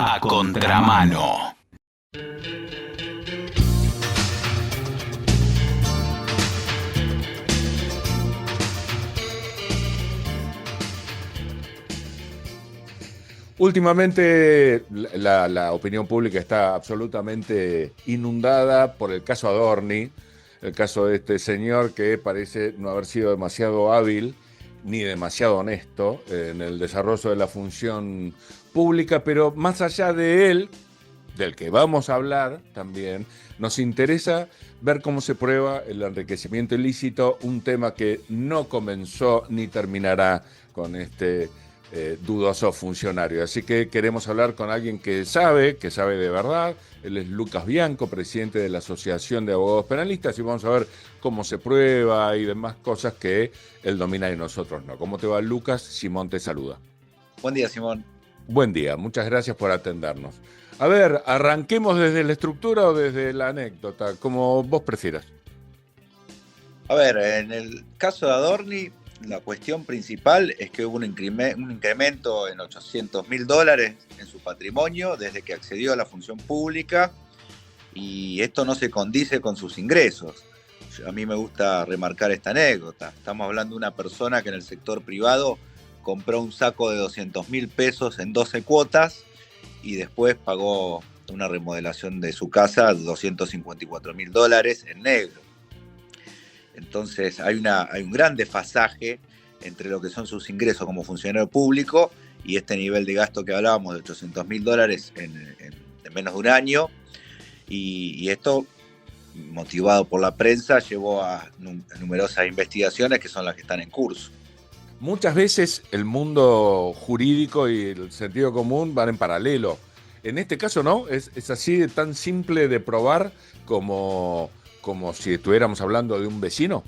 A contramano. Últimamente la opinión pública está absolutamente inundada por el caso Adorni, el caso de este señor que parece no haber sido demasiado hábil ni demasiado honesto en el desarrollo de la función pública, pero más allá de él, del que vamos a hablar también, nos interesa ver cómo se prueba el enriquecimiento ilícito, un tema que no comenzó ni terminará con este dudoso funcionario. Así que queremos hablar con alguien que sabe de verdad. Él es Lucas Bianco, presidente de la Asociación de Abogados Penalistas, y vamos a ver cómo se prueba y demás cosas que él domina y nosotros no. ¿Cómo te va, Lucas? Simón te saluda. Buen día, Simón. Buen día, muchas gracias por atendernos. A ver, ¿arranquemos desde la estructura o desde la anécdota? Como vos prefieras. A ver, en el caso de Adorni, la cuestión principal es que hubo un incremento en $800.000 en su patrimonio desde que accedió a la función pública, y esto no se condice con sus ingresos. A mí me gusta remarcar esta anécdota. Estamos hablando de una persona que en el sector privado compró un saco de $200.000 en 12 cuotas y después pagó una remodelación de su casa, $254.000 en negro. Entonces hay un gran desfasaje entre lo que son sus ingresos como funcionario público y este nivel de gasto que hablábamos de $800.000 en menos de un año. Y esto, motivado por la prensa, llevó a numerosas investigaciones que son las que están en curso. Muchas veces el mundo jurídico y el sentido común van en paralelo. En este caso no, es así de tan simple de probar como si estuviéramos hablando de un vecino.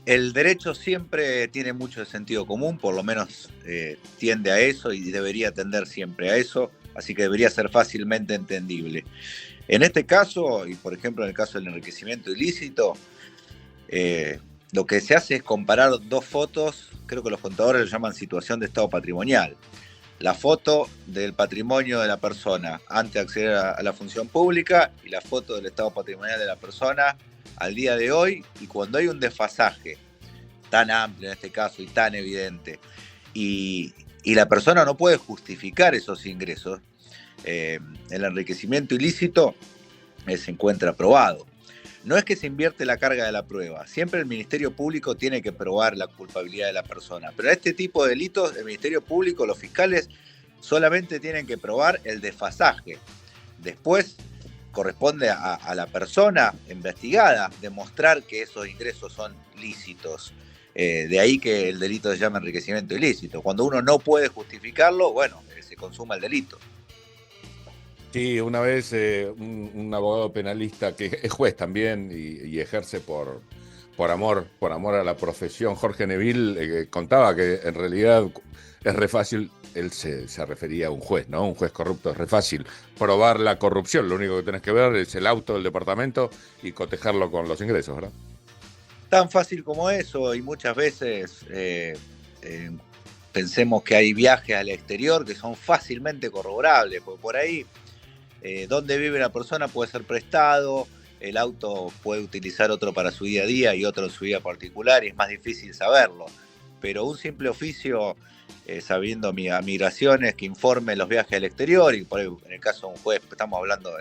El derecho siempre tiene mucho de sentido común, por lo menos tiende a eso y debería tender siempre a eso, así que debería ser fácilmente entendible. En este caso, y por ejemplo en el caso del enriquecimiento ilícito, lo que se hace es comparar dos fotos. Creo que los contadores lo llaman situación de estado patrimonial. La foto del patrimonio de la persona antes de acceder a la función pública y la foto del estado patrimonial de la persona al día de hoy, y cuando hay un desfasaje tan amplio en este caso y tan evidente y la persona no puede justificar esos ingresos, el enriquecimiento ilícito se encuentra probado. No es que se invierte la carga de la prueba, siempre el Ministerio Público tiene que probar la culpabilidad de la persona, pero en este tipo de delitos el Ministerio Público, los fiscales, solamente tienen que probar el desfasaje. Después corresponde a la persona investigada demostrar que esos ingresos son lícitos. De ahí que el delito se llama enriquecimiento ilícito. Cuando uno no puede justificarlo, bueno, se consuma el delito. Sí, una vez un abogado penalista que es juez también y ejerce por amor a la profesión, Jorge Neville, contaba que en realidad es re fácil, él se refería a un juez, ¿no? Un juez corrupto es re fácil probar la corrupción, lo único que tenés que ver es el auto del departamento y cotejarlo con los ingresos, ¿verdad? Tan fácil como eso, y muchas veces pensemos que hay viajes al exterior que son fácilmente corroborables, porque por ahí donde vive la persona puede ser prestado, el auto puede utilizar otro para su día a día y otro en su vida particular, y es más difícil saberlo. Pero un simple oficio, sabiendo migraciones, que informe los viajes al exterior, y por ahí, en el caso de un juez, estamos hablando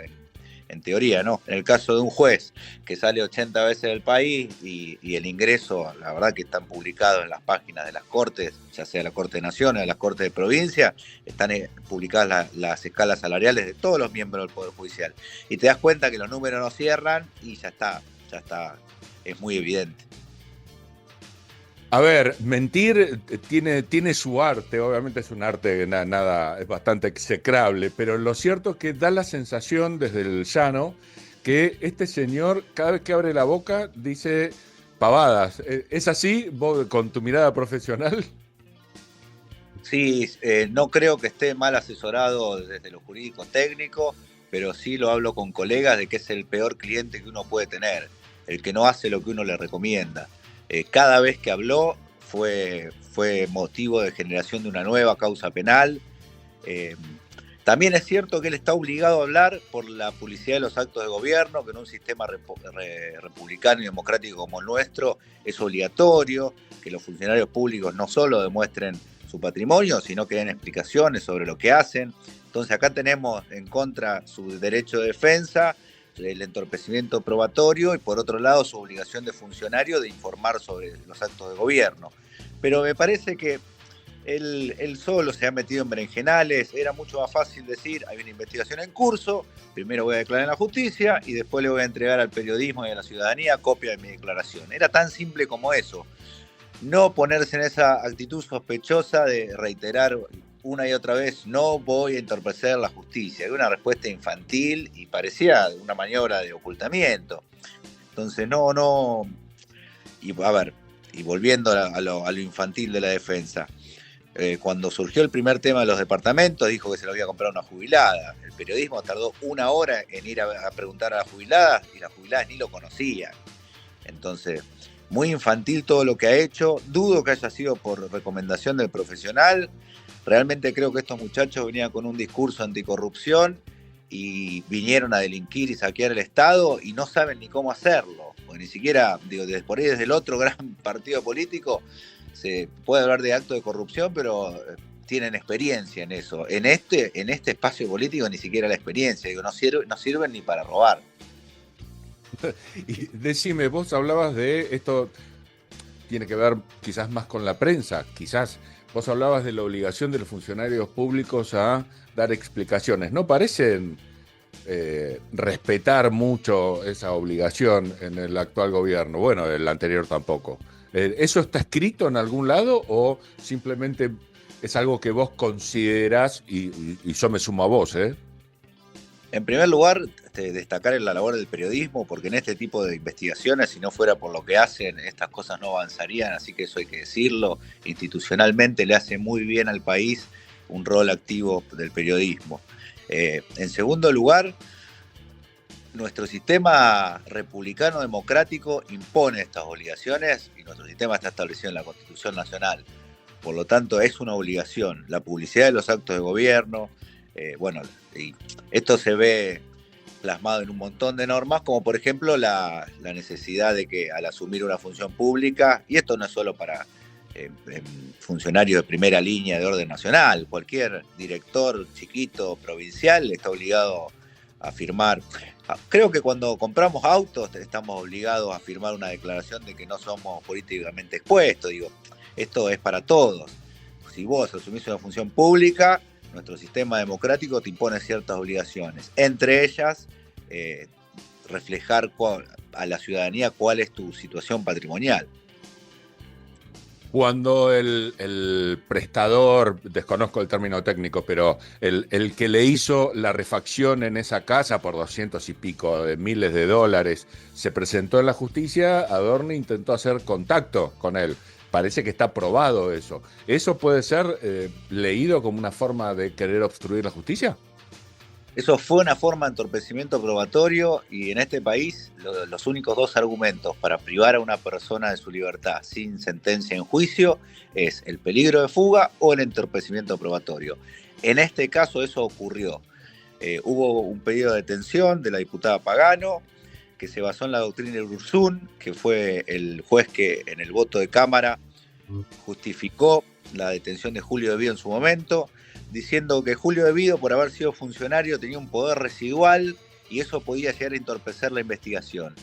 en teoría, ¿no? En el caso de un juez que sale 80 veces del país y el ingreso, la verdad que están publicados en las páginas de las cortes, ya sea la Corte de Nación o de las Cortes de Provincia, están publicadas las escalas salariales de todos los miembros del Poder Judicial. Y te das cuenta que los números no cierran y ya está, es muy evidente. A ver, mentir tiene su arte, obviamente es un arte nada, es bastante execrable, pero lo cierto es que da la sensación desde el llano que este señor cada vez que abre la boca dice pavadas. ¿Es así vos con tu mirada profesional? Sí, no creo que esté mal asesorado desde lo jurídico técnico, pero sí lo hablo con colegas de que es el peor cliente que uno puede tener, el que no hace lo que uno le recomienda. Cada vez que habló fue motivo de generación de una nueva causa penal, Eh, También es cierto que él está obligado a hablar por la publicidad de los actos de gobierno, que en un sistema republicano y democrático como el nuestro es obligatorio que los funcionarios públicos no solo demuestren su patrimonio, sino que den explicaciones sobre lo que hacen. Entonces acá tenemos en contra su derecho de defensa, el entorpecimiento probatorio y por otro lado su obligación de funcionario de informar sobre los actos de gobierno. Pero me parece que él solo se ha metido en berenjenales, era mucho más fácil decir, hay una investigación en curso, primero voy a declarar en la justicia y después le voy a entregar al periodismo y a la ciudadanía copia de mi declaración. Era tan simple como eso. No ponerse en esa actitud sospechosa de reiterar una y otra vez, no voy a entorpecer la justicia. Era una respuesta infantil y parecía una maniobra de ocultamiento. Entonces, no. Y a ver, y volviendo a lo infantil de la defensa. Cuando surgió el primer tema de los departamentos, dijo que se lo había comprado una jubilada. El periodismo tardó 1 hora en ir a preguntar a las jubiladas y las jubiladas ni lo conocían. Entonces, muy infantil todo lo que ha hecho. Dudo que haya sido por recomendación del profesional. Realmente creo que estos muchachos venían con un discurso anticorrupción y vinieron a delinquir y saquear el Estado y no saben ni cómo hacerlo. Porque ni siquiera, digo, por ahí desde el otro gran partido político se puede hablar de acto de corrupción, pero tienen experiencia en eso. En este espacio político ni siquiera la experiencia, digo, no sirven ni para robar. Y decime, vos hablabas de esto, tiene que ver quizás más con la prensa, quizás vos hablabas de la obligación de los funcionarios públicos a dar explicaciones. ¿No parecen respetar mucho esa obligación en el actual gobierno? Bueno, el anterior tampoco. ¿Eso está escrito en algún lado o simplemente es algo que vos considerás y yo me sumo a vos, ¿eh? En primer lugar, destacar en la labor del periodismo, porque en este tipo de investigaciones, si no fuera por lo que hacen, estas cosas no avanzarían, así que eso hay que decirlo. Institucionalmente le hace muy bien al país un rol activo del periodismo. En segundo lugar, nuestro sistema republicano democrático impone estas obligaciones y nuestro sistema está establecido en la Constitución Nacional. Por lo tanto, es una obligación. La publicidad de los actos de gobierno, y esto se ve plasmado en un montón de normas, como por ejemplo la necesidad de que al asumir una función pública, y esto no es solo para funcionarios de primera línea de orden nacional, cualquier director chiquito, provincial, está obligado a firmar. Creo que cuando compramos autos estamos obligados a firmar una declaración de que no somos políticamente expuestos. Digo, esto es para todos. Si vos asumís una función pública, nuestro sistema democrático te impone ciertas obligaciones. Entre ellas, reflejar a la ciudadanía cuál es tu situación patrimonial. Cuando el prestador, desconozco el término técnico, pero el que le hizo la refacción en esa casa por 200 y pico de miles de dólares, se presentó en la justicia, Adorni intentó hacer contacto con él. Parece que está probado eso. ¿Eso puede ser leído como una forma de querer obstruir la justicia? Eso fue una forma de entorpecimiento probatorio y en este país los únicos 2 argumentos para privar a una persona de su libertad sin sentencia en juicio es el peligro de fuga o el entorpecimiento probatorio. En este caso eso ocurrió. Hubo un pedido de detención de la diputada Pagano que se basó en la doctrina de Urzún, que fue el juez que en el voto de Cámara justificó la detención de Julio De Vido en su momento, diciendo que Julio De Vido, por haber sido funcionario, tenía un poder residual y eso podía llegar a entorpecer la investigación.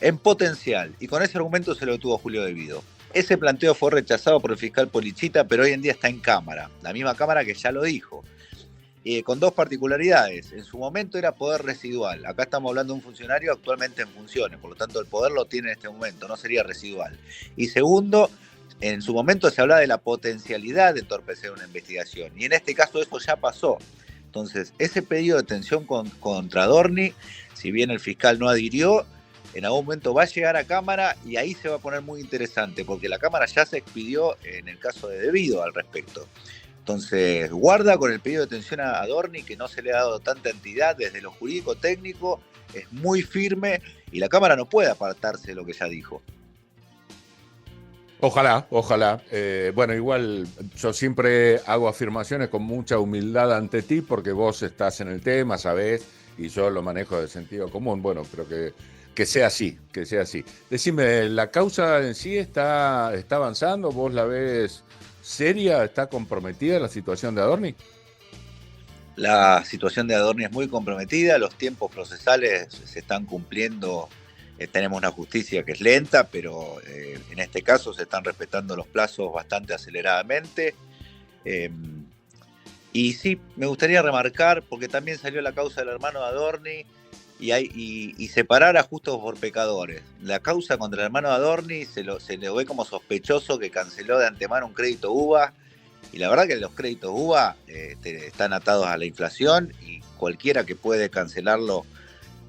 En potencial, y con ese argumento se lo detuvo Julio De Vido. Ese planteo fue rechazado por el fiscal Polichita, pero hoy en día está en Cámara, la misma Cámara que ya lo dijo. Con 2 particularidades. En su momento era poder residual. Acá estamos hablando de un funcionario actualmente en funciones, por lo tanto el poder lo tiene en este momento, no sería residual. Y segundo, en su momento se hablaba de la potencialidad de entorpecer una investigación, y en este caso eso ya pasó. Entonces, ese pedido de detención contra Adorni, si bien el fiscal no adhirió, en algún momento va a llegar a Cámara y ahí se va a poner muy interesante, porque la Cámara ya se expidió en el caso de De Vido al respecto. Entonces, guarda con el pedido de detención a Adorni, que no se le ha dado tanta entidad desde lo jurídico-técnico, es muy firme y la Cámara no puede apartarse de lo que ya dijo. Ojalá, ojalá. Bueno, igual yo siempre hago afirmaciones con mucha humildad ante ti porque vos estás en el tema, sabés, y yo lo manejo de sentido común. Bueno, pero que sea así, que sea así. Decime, ¿la causa en sí está avanzando? ¿Vos la ves seria? ¿Está comprometida la situación de Adorni? La situación de Adorni es muy comprometida, los tiempos procesales se están cumpliendo, tenemos una justicia que es lenta, pero en este caso se están respetando los plazos bastante aceleradamente. Eh, y sí, me gustaría remarcar, porque también salió la causa del hermano de Adorni, y separar a justos por pecadores. La causa contra el hermano de Adorni se le ve como sospechoso que canceló de antemano un crédito UBA. Y la verdad que los créditos UBA están atados a la inflación y cualquiera que puede cancelarlo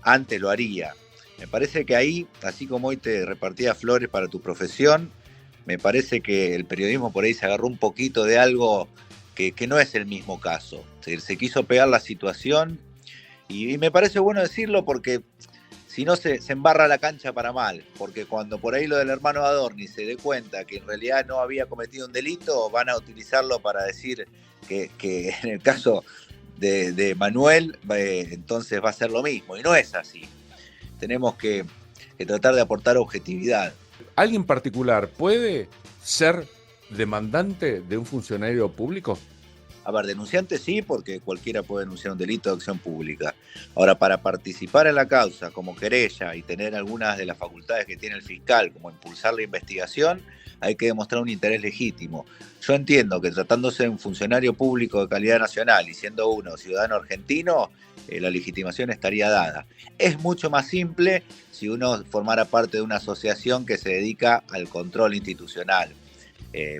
antes lo haría. Me parece que ahí, así como hoy te repartía flores para tu profesión, me parece que el periodismo por ahí se agarró un poquito de algo que no es el mismo caso. Se quiso pegar la situación y me parece bueno decirlo porque si no se embarra la cancha para mal, porque cuando por ahí lo del hermano Adorni se dé cuenta que en realidad no había cometido un delito, van a utilizarlo para decir que en el caso de Manuel, entonces va a ser lo mismo, y no es así. Tenemos que tratar de aportar objetividad. ¿Alguien particular puede ser demandante de un funcionario público? A ver, denunciante sí, porque cualquiera puede denunciar un delito de acción pública. Ahora, para participar en la causa como querella y tener algunas de las facultades que tiene el fiscal, como impulsar la investigación, hay que demostrar un interés legítimo. Yo entiendo que tratándose de un funcionario público de calidad nacional y siendo uno ciudadano argentino, la legitimación estaría dada. Es mucho más simple si uno formara parte de una asociación que se dedica al control institucional,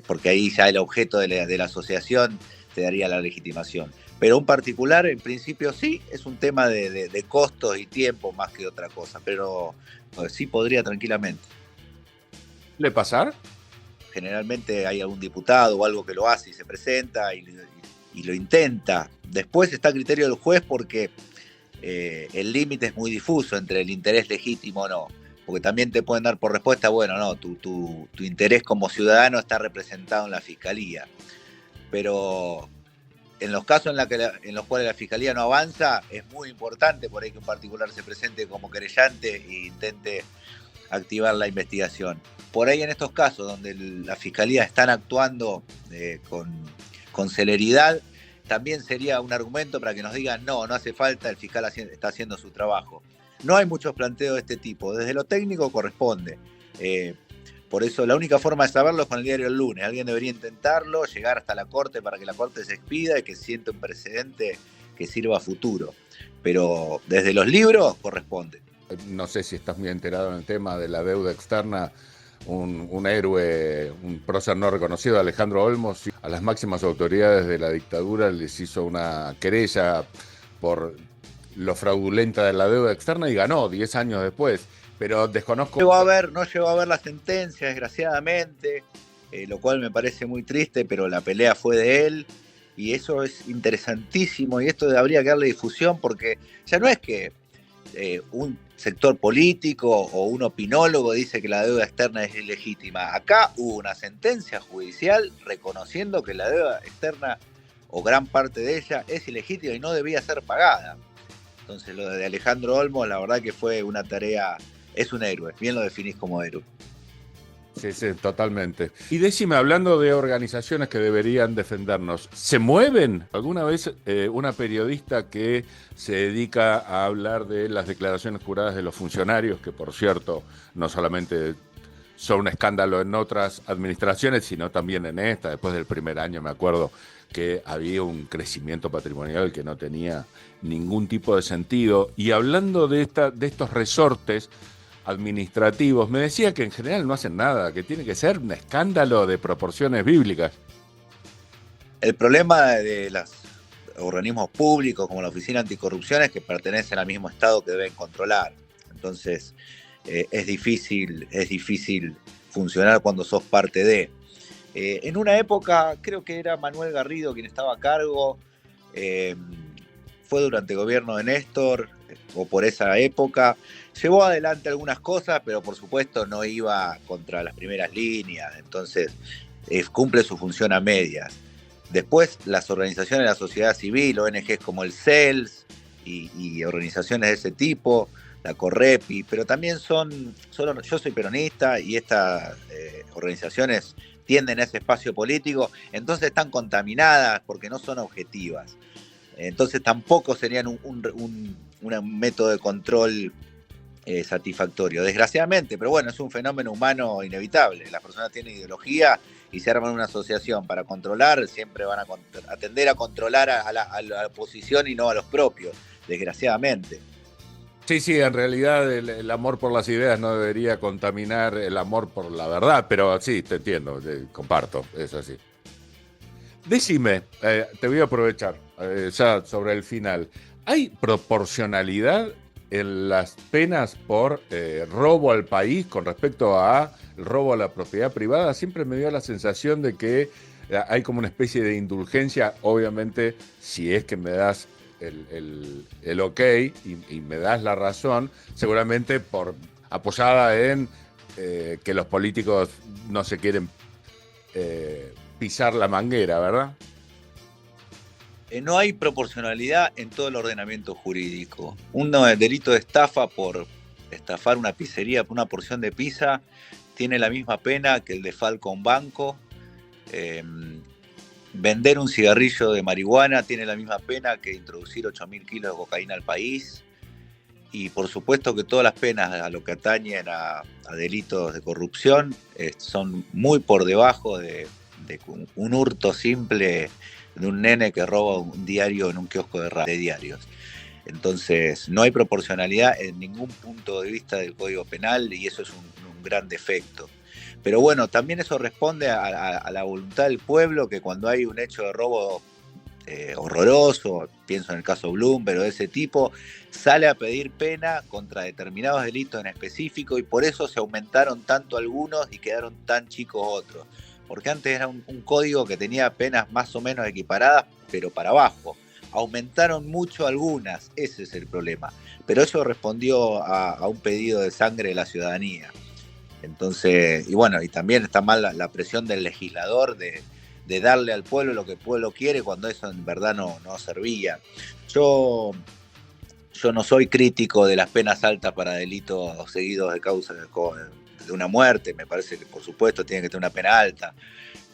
porque ahí ya el objeto de la asociación te daría la legitimación. Pero un particular, en principio sí, es un tema de costos y tiempo más que otra cosa, pero pues, sí podría tranquilamente. ¿Le pasar? Generalmente hay algún diputado o algo que lo hace y se presenta y lo intenta. Después está a criterio del juez porque el límite es muy difuso entre el interés legítimo o no. Porque también te pueden dar por respuesta, bueno, no, tu interés como ciudadano está representado en la fiscalía. Pero en los casos en los cuales la fiscalía no avanza, es muy importante por ahí que un particular se presente como querellante e intente activar la investigación. Por ahí en estos casos donde la fiscalía están actuando con celeridad, también sería un argumento para que nos digan no hace falta, el fiscal está haciendo su trabajo. No hay muchos planteos de este tipo, desde lo técnico corresponde. Por eso la única forma de saberlo es con el diario El Lunes. Alguien debería intentarlo, llegar hasta la Corte para que la Corte se expida y que sienta un precedente que sirva a futuro. Pero desde los libros corresponde. No sé si estás muy enterado en el tema de la deuda externa. Un héroe, un prócer no reconocido, Alejandro Olmos, a las máximas autoridades de la dictadura les hizo una querella por lo fraudulenta de la deuda externa y ganó 10 años después. Pero desconozco. No llegó a ver la sentencia, desgraciadamente, lo cual me parece muy triste, pero la pelea fue de él y eso es interesantísimo y esto habría que darle difusión porque ya no es que un sector político o un opinólogo dice que la deuda externa es ilegítima. Acá hubo una sentencia judicial reconociendo que la deuda externa o gran parte de ella es ilegítima y no debía ser pagada. Entonces lo de Alejandro Olmos, la verdad que fue una tarea. Es un héroe, bien lo definís como héroe. Sí, totalmente. Y decime, hablando de organizaciones que deberían defendernos, ¿se mueven? ¿Alguna vez una periodista que se dedica a hablar de las declaraciones juradas de los funcionarios, que por cierto no solamente son un escándalo en otras administraciones, sino también en esta, después del primer año me acuerdo que había un crecimiento patrimonial que no tenía ningún tipo de sentido? Y hablando de estos resortes administrativos, me decía que en general no hacen nada, que tiene que ser un escándalo de proporciones bíblicas. El problema de los organismos públicos como la Oficina Anticorrupción es que pertenecen al mismo Estado que deben controlar. Entonces es difícil funcionar cuando sos parte de. En una época, creo que era Manuel Garrido quien estaba a cargo, fue durante el gobierno de Néstor, o por esa época. Llevó adelante algunas cosas, pero por supuesto no iba contra las primeras líneas, entonces cumple su función a medias. Después las organizaciones de la sociedad civil, ONGs como el CELS y organizaciones de ese tipo, la Correpi, pero también yo soy peronista y estas organizaciones tienden a ese espacio político, entonces están contaminadas porque no son objetivas. Entonces tampoco serían un método de control satisfactorio, desgraciadamente, pero bueno, es un fenómeno humano inevitable. Las personas tienen ideología y se arman una asociación para controlar, siempre van a tender a controlar a la oposición y no a los propios, desgraciadamente. Sí, en realidad el amor por las ideas no debería contaminar el amor por la verdad, pero sí, te entiendo, comparto, es así. Decime, te voy a aprovechar ya sobre el final. ¿Hay proporcionalidad en las penas por robo al país con respecto a el robo a la propiedad privada? Siempre me dio la sensación de que hay como una especie de indulgencia, obviamente, si es que me das el ok y me das la razón, seguramente apoyada en que los políticos no se quieren pisar la manguera, ¿verdad? No hay proporcionalidad en todo el ordenamiento jurídico. Un delito de estafa por estafar una pizzería por una porción de pizza tiene la misma pena que el defalco a un banco. Vender un cigarrillo de marihuana tiene la misma pena que introducir 8.000 kilos de cocaína al país. Y por supuesto que todas las penas a lo que atañen a delitos de corrupción son muy por debajo de un hurto simple de un nene que roba un diario en un kiosco de diarios. Entonces no hay proporcionalidad en ningún punto de vista del Código Penal y eso es un gran defecto. Pero bueno, también eso responde a la voluntad del pueblo, que cuando hay un hecho de robo horroroso, pienso en el caso Blum, pero de ese tipo, sale a pedir pena contra determinados delitos en específico y por eso se aumentaron tanto algunos y quedaron tan chicos otros. Porque antes era un código que tenía penas más o menos equiparadas, pero para abajo. Aumentaron mucho algunas, ese es el problema. Pero eso respondió a un pedido de sangre de la ciudadanía. Entonces, y bueno, y también está mal la presión del legislador de darle al pueblo lo que el pueblo quiere cuando eso en verdad no servía. Yo no soy crítico de las penas altas para delitos seguidos de causa de una muerte. Me parece que por supuesto tiene que tener una pena alta,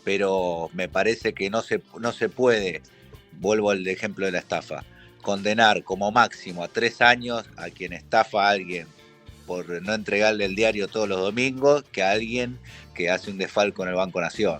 pero me parece que no se puede, vuelvo al ejemplo de la estafa, condenar como máximo a 3 años a quien estafa a alguien por no entregarle el diario todos los domingos que a alguien que hace un desfalco en el Banco Nación.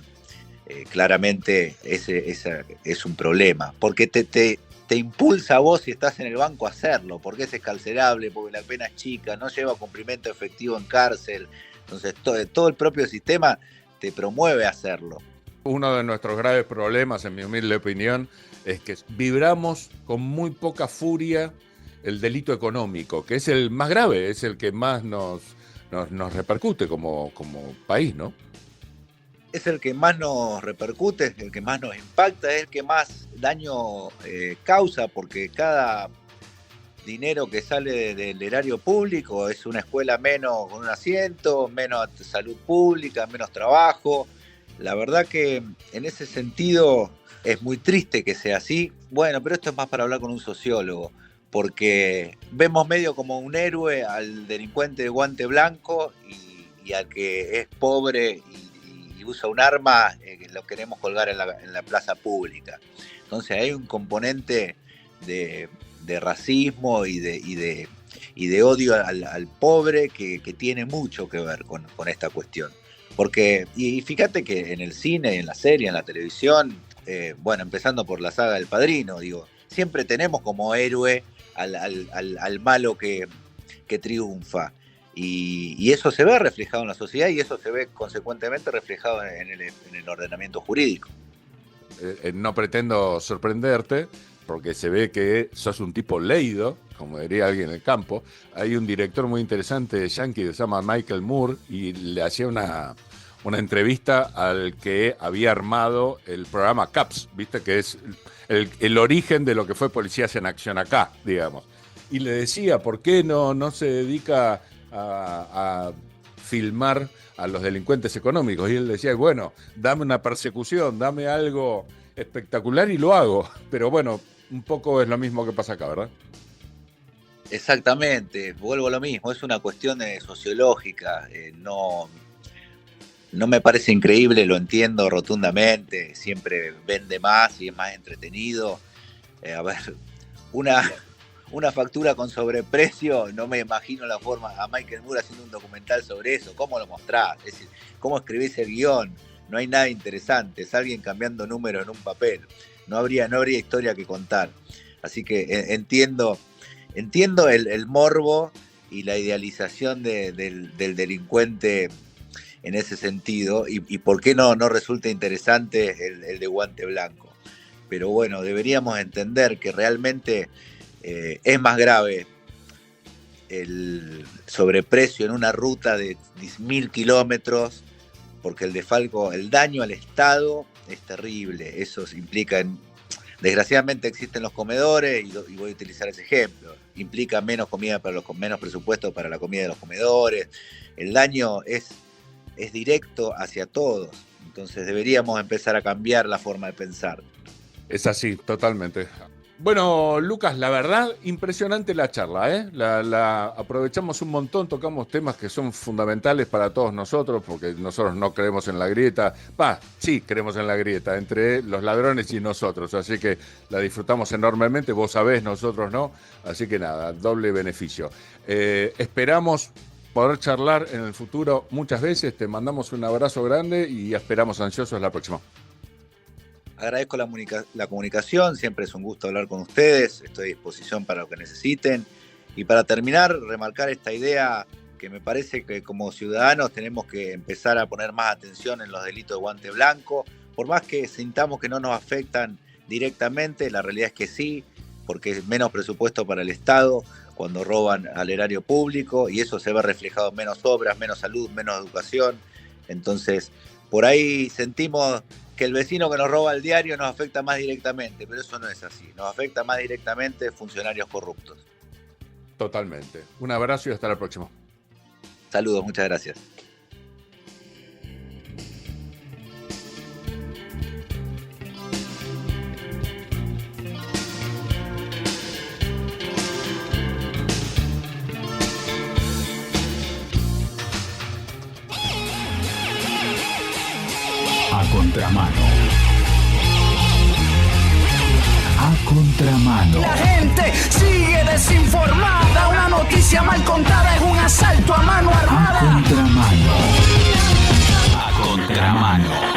Claramente ese es un problema, porque te impulsa a vos si estás en el banco a hacerlo, porque es escarcelable, porque la pena es chica, no lleva cumplimiento efectivo en cárcel, entonces todo el propio sistema te promueve a hacerlo. Uno de nuestros graves problemas, en mi humilde opinión, es que vibramos con muy poca furia el delito económico, que es el más grave, es el que más nos repercute como país, ¿no? Es el que más nos repercute, es el que más nos impacta, es el que más daño causa, porque cada dinero que sale del erario público es una escuela menos con un asiento, menos salud pública, menos trabajo. La verdad que en ese sentido es muy triste que sea así. Bueno, pero esto es más para hablar con un sociólogo, porque vemos medio como un héroe al delincuente de guante blanco y al que es pobre y usa un arma, lo queremos colgar en la plaza pública. Entonces hay un componente de racismo y de odio al pobre que tiene mucho que ver con esta cuestión. Porque, y fíjate que en el cine, en la serie, en la televisión, bueno, empezando por la saga del Padrino, digo, siempre tenemos como héroe al malo que triunfa. Y eso se ve reflejado en la sociedad y eso se ve consecuentemente reflejado en el ordenamiento jurídico. No pretendo sorprenderte, porque se ve que sos un tipo leído, como diría alguien en el campo. Hay un director muy interesante yankee que se llama Michael Moore y le hacía una entrevista al que había armado el programa CAPS, ¿viste? Que es el origen de lo que fue Policías en Acción acá, digamos. y le decía, ¿por qué no se dedica a filmar a los delincuentes económicos? Y él decía, bueno, dame una persecución, dame algo espectacular y lo hago. Pero bueno, un poco es lo mismo que pasa acá, ¿verdad? Exactamente, vuelvo a lo mismo, es una cuestión sociológica, no me parece increíble, lo entiendo rotundamente, siempre vende más y es más entretenido. A ver, una factura con sobreprecio, no me imagino la forma a Michael Moore haciendo un documental sobre eso, ¿cómo lo mostrás? Es decir, ¿cómo escribís el guión? No hay nada interesante, es alguien cambiando números en un papel, no habría historia que contar. Así que entiendo el morbo y la idealización del delincuente en ese sentido, y por qué no resulta interesante el de guante blanco. Pero bueno, deberíamos entender que realmente es más grave el sobreprecio en una ruta de 10.000 kilómetros, porque el daño al Estado es terrible. Eso implica, desgraciadamente existen los comedores, y voy a utilizar ese ejemplo, implica menos comida menos presupuesto para la comida de los comedores. El daño es directo hacia todos, entonces deberíamos empezar a cambiar la forma de pensar. Es así, totalmente. Bueno, Lucas, la verdad, impresionante la charla, ¿eh? La aprovechamos un montón, tocamos temas que son fundamentales para todos nosotros, porque nosotros no creemos en la grieta. Sí, creemos en la grieta entre los ladrones y nosotros, así que la disfrutamos enormemente, vos sabés, nosotros no, así que nada, doble beneficio. Esperamos poder charlar en el futuro muchas veces, te mandamos un abrazo grande y esperamos ansiosos la próxima. Agradezco la comunicación, siempre es un gusto hablar con ustedes, estoy a disposición para lo que necesiten. Y para terminar, remarcar esta idea que me parece que como ciudadanos tenemos que empezar a poner más atención en los delitos de guante blanco, por más que sintamos que no nos afectan directamente, la realidad es que sí, porque es menos presupuesto para el Estado cuando roban al erario público, y eso se ve reflejado en menos obras, menos salud, menos educación. Entonces, por ahí sentimos que el vecino que nos roba el diario nos afecta más directamente, pero eso no es así. Nos afecta más directamente funcionarios corruptos. Totalmente. Un abrazo y hasta la próxima. Saludos, muchas gracias. A contramano. A contramano. La gente sigue desinformada. Una noticia mal contada es un asalto a mano armada. A contramano. A contramano.